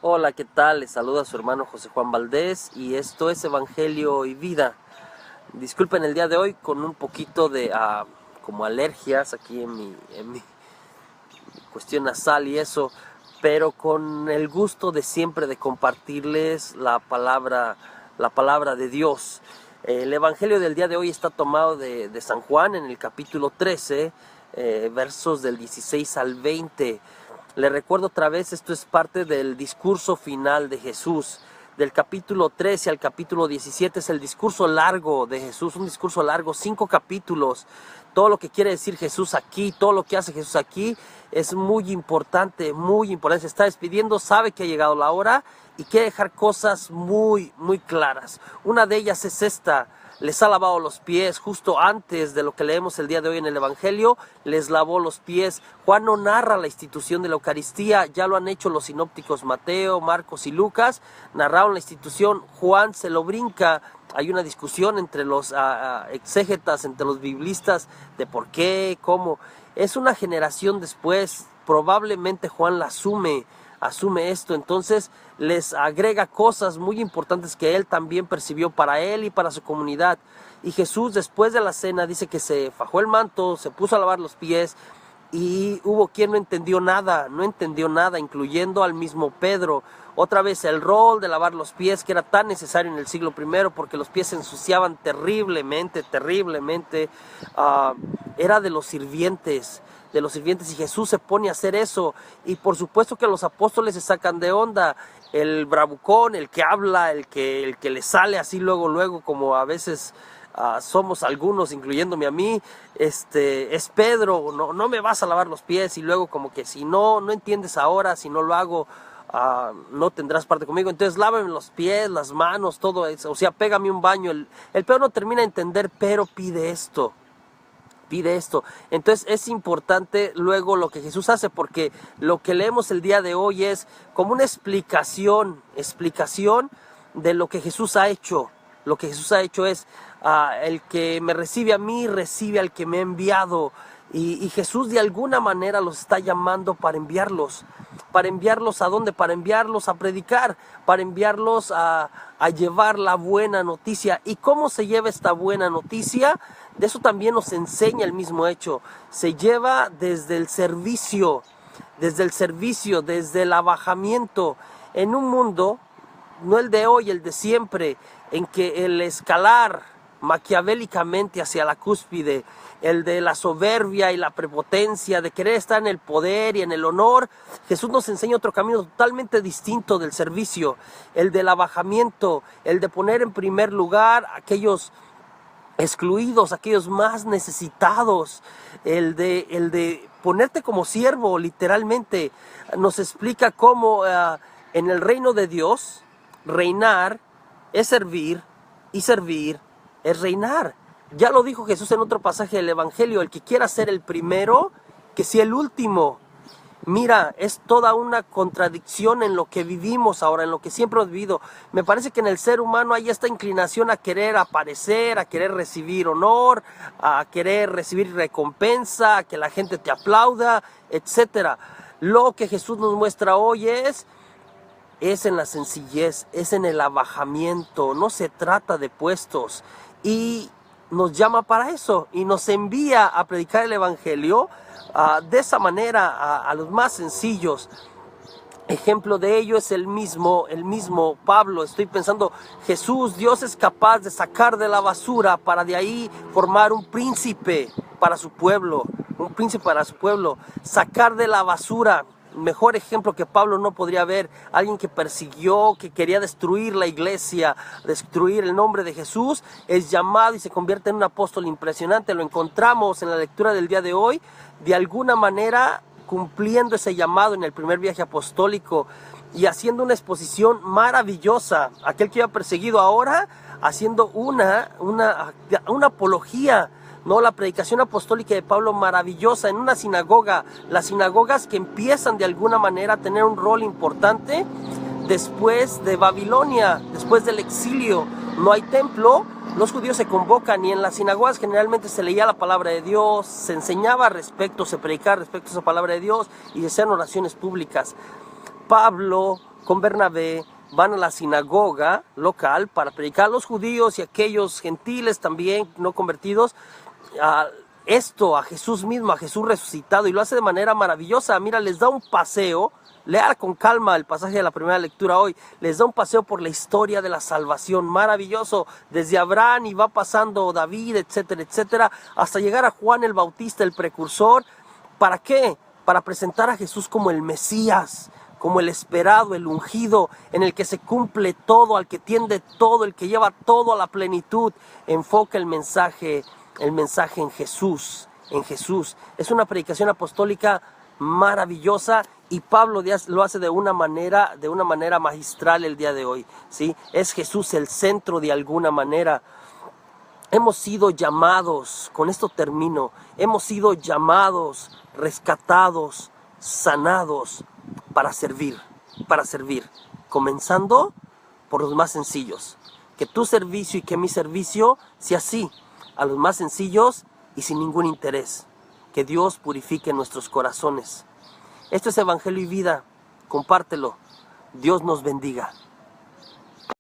Hola, ¿qué tal? Les saluda su hermano José Juan Valdés y esto es Evangelio y Vida. Disculpen el día de hoy con un poquito de como alergias aquí en mi cuestión nasal y eso, pero con el gusto de siempre de compartirles la palabra de Dios. El Evangelio del día de hoy está tomado de San Juan en el capítulo 13, versos del 16 al 20. Le recuerdo otra vez, esto es parte del discurso final de Jesús. Del capítulo 13 al capítulo 17 es el discurso largo de Jesús, un discurso largo, 5 capítulos. Todo lo que quiere decir Jesús aquí, todo lo que hace Jesús aquí es muy importante, muy importante. Se está despidiendo, sabe que ha llegado la hora y quiere dejar cosas muy, muy claras. Una de ellas es esta: les ha lavado los pies. Justo antes de lo que leemos el día de hoy en el Evangelio, les lavó los pies. Juan no narra la institución de la Eucaristía, ya lo han hecho los sinópticos Mateo, Marcos y Lucas, narraron la institución, Juan se lo brinca. Hay una discusión entre los exégetas, entre los biblistas, de por qué, cómo. Es una generación después, probablemente Juan la asume esto, entonces les agrega cosas muy importantes que él también percibió para él y para su comunidad. Y Jesús, después de la cena, dice que se fajó el manto, se puso a lavar los pies, y hubo quien no entendió nada, incluyendo al mismo Pedro. Otra vez el rol de lavar los pies, que era tan necesario en el siglo I, porque los pies se ensuciaban terriblemente, era de los sirvientes, y Jesús se pone a hacer eso, y por supuesto que los apóstoles se sacan de onda. El bravucón, el que habla, el que le sale así luego, como a veces somos algunos, incluyéndome a mí, es Pedro. No me vas a lavar los pies, y luego como que si no entiendes ahora, si no lo hago, no tendrás parte conmigo. Entonces lávame los pies, las manos, todo eso, o sea, pégame un baño. El Pedro no termina de entender, pero pide esto. Entonces es importante luego lo que Jesús hace, porque lo que leemos el día de hoy es como una explicación de lo que Jesús ha hecho. Lo que Jesús ha hecho es, el que me recibe a mí, recibe al que me ha enviado. Y Jesús de alguna manera los está llamando para enviarlos. ¿Para enviarlos a dónde? Para enviarlos a predicar, para enviarlos a llevar la buena noticia. ¿Y cómo se lleva esta buena noticia? De eso también nos enseña el mismo hecho. Se lleva desde el servicio, desde el abajamiento. En un mundo, no el de hoy, el de siempre, en que el escalar maquiavélicamente hacia la cúspide, el de la soberbia y la prepotencia, de querer estar en el poder y en el honor, Jesús nos enseña otro camino totalmente distinto del servicio, el del abajamiento, el de poner en primer lugar a aquellos excluidos, aquellos más necesitados, el de ponerte como siervo, literalmente. Nos explica cómo en el reino de Dios reinar es servir, y servir es reinar. Ya lo dijo Jesús en otro pasaje del Evangelio: el que quiera ser el primero, que sea el último. Mira, es toda una contradicción en lo que vivimos ahora, en lo que siempre hemos vivido. Me parece que en el ser humano hay esta inclinación a querer aparecer, a querer recibir honor, a querer recibir recompensa, a que la gente te aplauda, etc. Lo que Jesús nos muestra hoy es en la sencillez, es en el abajamiento. No se trata de puestos, y nos llama para eso y nos envía a predicar el Evangelio de esa manera a los más sencillos. Ejemplo de ello es el mismo Pablo. Estoy pensando, Jesús, Dios es capaz de sacar de la basura para de ahí formar un príncipe para su pueblo, sacar de la basura. Mejor ejemplo que Pablo no podría haber. Alguien que persiguió, que quería destruir la iglesia, destruir el nombre de Jesús, es llamado y se convierte en un apóstol impresionante. Lo encontramos en la lectura del día de hoy, de alguna manera cumpliendo ese llamado en el primer viaje apostólico y haciendo una exposición maravillosa. Aquel que iba perseguido ahora haciendo una apología, ¿no? La predicación apostólica de Pablo, maravillosa, en una sinagoga. Las sinagogas que empiezan de alguna manera a tener un rol importante después de Babilonia, después del exilio. No hay templo, los judíos se convocan, y en las sinagogas generalmente se leía la palabra de Dios, se enseñaba respecto, se predicaba respecto a esa palabra de Dios, y se hacían oraciones públicas. Pablo, con Bernabé, van a la sinagoga local para predicar a los judíos y a aquellos gentiles también no convertidos, a Jesús mismo, a Jesús resucitado, y lo hace de manera maravillosa. Mira, les da un paseo. Lea con calma el pasaje de la primera lectura hoy. Les da un paseo por la historia de la salvación, maravilloso, desde Abraham y va pasando David, etcétera, etcétera, hasta llegar a Juan el Bautista, el precursor. ¿Para qué? Para presentar a Jesús como el Mesías, como el esperado, el ungido, en el que se cumple todo, al que tiende todo, el que lleva todo a la plenitud. Enfoca el mensaje en Jesús, en Jesús. Es una predicación apostólica maravillosa, y Pablo lo hace de una manera magistral el día de hoy, ¿sí? Es Jesús el centro de alguna manera. Hemos sido llamados, con esto termino, hemos sido llamados, rescatados, sanados para servir, comenzando por los más sencillos. Que tu servicio y que mi servicio sea así, a los más sencillos y sin ningún interés. Que Dios purifique nuestros corazones. Esto es Evangelio y Vida, compártelo. Dios nos bendiga.